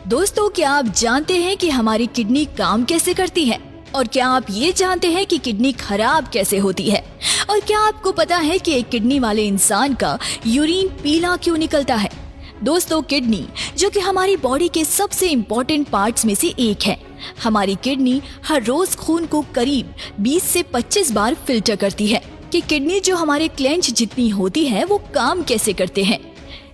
दोस्तों, क्या आप जानते हैं कि हमारी किडनी काम कैसे करती है? और क्या आप ये जानते हैं कि किडनी खराब कैसे होती है? और क्या आपको पता है कि एक किडनी वाले इंसान का यूरिन पीला क्यों निकलता है? दोस्तों, किडनी जो कि हमारी बॉडी के सबसे इम्पोर्टेंट पार्ट्स में से एक है। हमारी किडनी हर रोज खून को करीब 20 से 25 बार फिल्टर करती है। कि किडनी जो हमारे क्लेंच जितनी होती है वो काम कैसे करते हैं।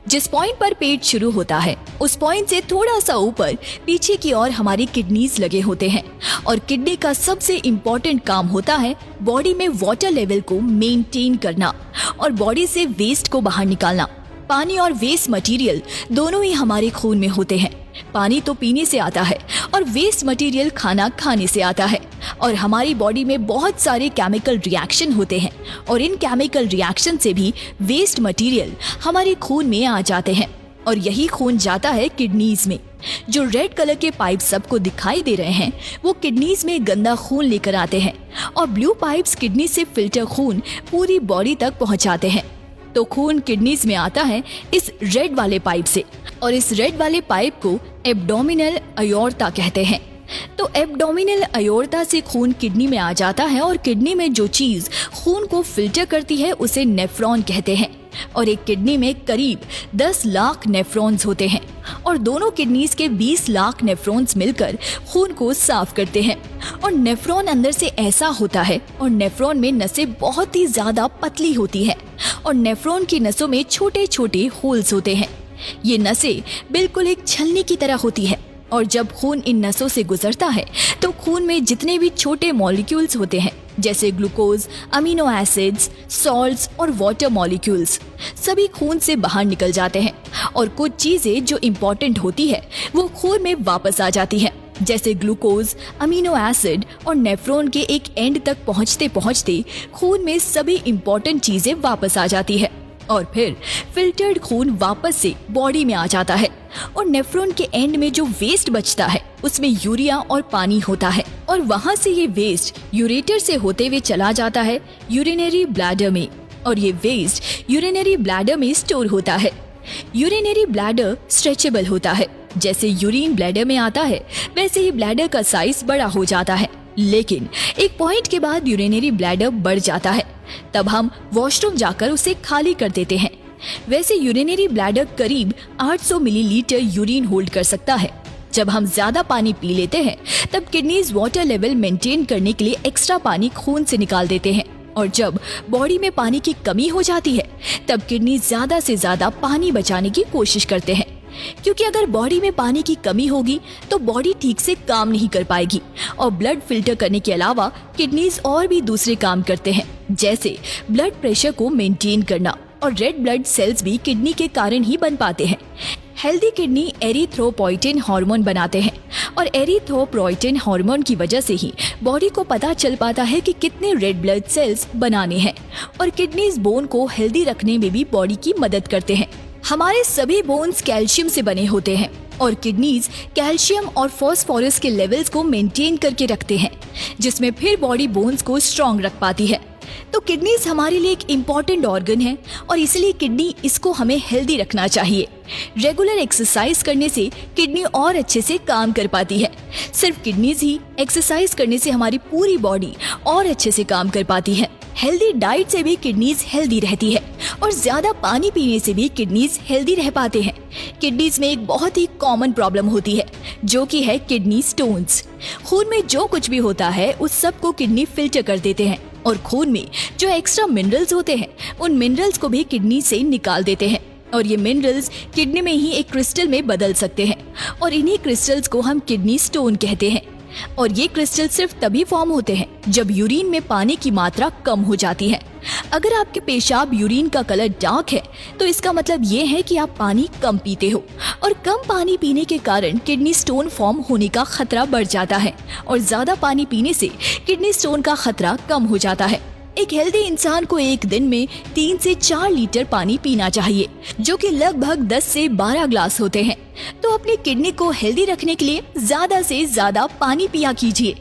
जिस पॉइंट पर पेट शुरू होता है उस पॉइंट से थोड़ा सा ऊपर पीछे की ओर हमारी किडनीज लगे होते हैं और किडनी का सबसे इम्पोर्टेंट काम होता है बॉडी में वाटर लेवल को मेंटेन करना और बॉडी से वेस्ट को बाहर निकालना। पानी और वेस्ट मटेरियल दोनों ही हमारे खून में होते हैं। पानी तो पीने से आता है और वेस्ट मटेरियल खाना खाने से आता है। और हमारी बॉडी में बहुत सारे केमिकल रिएक्शन होते हैं और इन केमिकल रिएक्शन से भी वेस्ट मटेरियल हमारे खून में आ जाते हैं और यही खून जाता है किडनीज में। जो रेड कलर के पाइप सबको दिखाई दे रहे हैं वो किडनीज में गंदा खून लेकर आते हैं और ब्लू पाइप्स किडनी से फिल्टर खून पूरी बॉडी तक पहुंचाते हैं। तो खून किडनीज में आता है इस रेड वाले पाइप से और इस रेड वाले पाइप को एब्डोमिनल अयोर्टा कहते हैं। तो एब्डोमिनल अयोर्टा से खून किडनी में आ जाता है और किडनी में जो चीज खून को फिल्टर करती है उसे नेफ्रॉन कहते हैं। और एक किडनी में करीब 10 लाख नेफ्रॉन्स होते हैं और दोनों किडनीज के 20 लाख नेफ्रॉन्स मिलकर खून को साफ करते हैं। और नेफ्रॉन अंदर से ऐसा होता है और नेफ्रॉन में नसें बहुत ही ज्यादा पतली होती है और नेफ्रॉन की नसों में छोटे छोटे होल्स होते हैं। ये नसें बिल्कुल एक छलनी की तरह होती है और जब खून इन नसों से गुजरता है तो खून में जितने भी छोटे मॉलिक्यूल्स होते हैं जैसे ग्लूकोज, अमीनो एसिड्स, सॉल्ट्स और वाटर मॉलिक्यूल्स सभी खून से बाहर निकल जाते हैं और कुछ चीजें जो इम्पोर्टेंट होती है वो खून में वापस आ जाती है जैसे ग्लूकोज, अमीनो एसिड और नेफ्रॉन के एक एंड तक पहुंचते पहुंचते खून में सभी इम्पोर्टेंट चीजें वापस आ जाती है और फिर फिल्टर्ड खून वापस से बॉडी में आ जाता है और नेफ्रॉन के एंड में जो वेस्ट बचता है उसमें यूरिया और पानी होता है और वहां से ये वेस्ट यूरेटर से होते हुए चला जाता है यूरिनरी ब्लैडर में और ये वेस्ट यूरिनरी ब्लैडर में स्टोर होता है। यूरिनरी ब्लैडर स्ट्रेचेबल होता है। जैसे यूरिन ब्लैडर में आता है वैसे ही ब्लैडर का साइज बड़ा हो जाता है, लेकिन एक पॉइंट के बाद यूरिनरी ब्लैडर बढ़ जाता है। तब हम वॉशरूम जाकर उसे खाली कर देते हैं। वैसे यूरिनरी ब्लैडर करीब 800 मिलीलीटर यूरिन होल्ड कर सकता है। जब हम ज्यादा पानी पी लेते हैं तब किडनीज वाटर लेवल मेंटेन करने के लिए एक्स्ट्रा पानी खून से निकाल देते हैं और जब बॉडी में पानी की कमी हो जाती है तब किडनी ज्यादा से ज्यादा पानी बचाने की कोशिश करते हैं, क्योंकि अगर बॉडी में पानी की कमी होगी तो बॉडी ठीक से काम नहीं कर पाएगी और ब्लड फिल्टर करने के अलावा किडनीज और भी दूसरे काम करते हैं जैसे ब्लड प्रेशर को मेंटेन करना और रेड ब्लड सेल्स भी किडनी के कारण ही बन पाते हैं। हेल्दी किडनी एरिथ्रोपोइटिन हार्मोन बनाते हैं और एरिथ्रोपोइटिन हार्मोन की वजह से ही बॉडी को पता चल पाता है कि कितने रेड ब्लड सेल्स बनाने हैं और किडनीज बोन को हेल्दी रखने में भी बॉडी की मदद करते हैं। हमारे सभी बोन्स कैल्शियम से बने होते हैं और किडनीज कैल्शियम और फास्फोरस के लेवल्स को मेंटेन करके रखते हैं जिसमें फिर बॉडी बोन्स को स्ट्रॉन्ग रख पाती है। तो किडनीज हमारे लिए एक इम्पॉर्टेंट ऑर्गन है और इसलिए किडनी इसको हमें हेल्दी रखना चाहिए। रेगुलर एक्सरसाइज करने से किडनी और अच्छे से काम कर पाती है। सिर्फ किडनीज ही एक्सरसाइज करने से हमारी पूरी बॉडी और अच्छे से काम कर पाती है। हेल्दी डाइट से भी किडनीज हेल्दी रहती है और ज्यादा पानी पीने से भी किडनीज हेल्दी रह पाते हैं। किडनीज में एक बहुत ही कॉमन प्रॉब्लम होती है जो कि है किडनी स्टोन्स। खून में जो कुछ भी होता है उस सब को किडनी फिल्टर कर देते हैं और खून में जो एक्स्ट्रा मिनरल्स होते हैं उन मिनरल्स को भी किडनी से निकाल देते हैं और ये मिनरल्स किडनी में ही एक क्रिस्टल में बदल सकते हैं और इन्हीं क्रिस्टल्स को हम किडनी स्टोन कहते हैं। और ये क्रिस्टल सिर्फ तभी फॉर्म होते हैं जब यूरिन में पानी की मात्रा कम हो जाती है। अगर आपके पेशाब यूरिन का कलर डार्क है तो इसका मतलब ये है कि आप पानी कम पीते हो और कम पानी पीने के कारण किडनी स्टोन फॉर्म होने का खतरा बढ़ जाता है और ज्यादा पानी पीने से किडनी स्टोन का खतरा कम हो जाता है। एक हेल्दी इंसान को एक दिन में 3 से 4 लीटर पानी पीना चाहिए जो कि लगभग 10 से 12 ग्लास होते हैं। तो अपनी किडनी को हेल्दी रखने के लिए ज्यादा से ज्यादा पानी पिया कीजिए।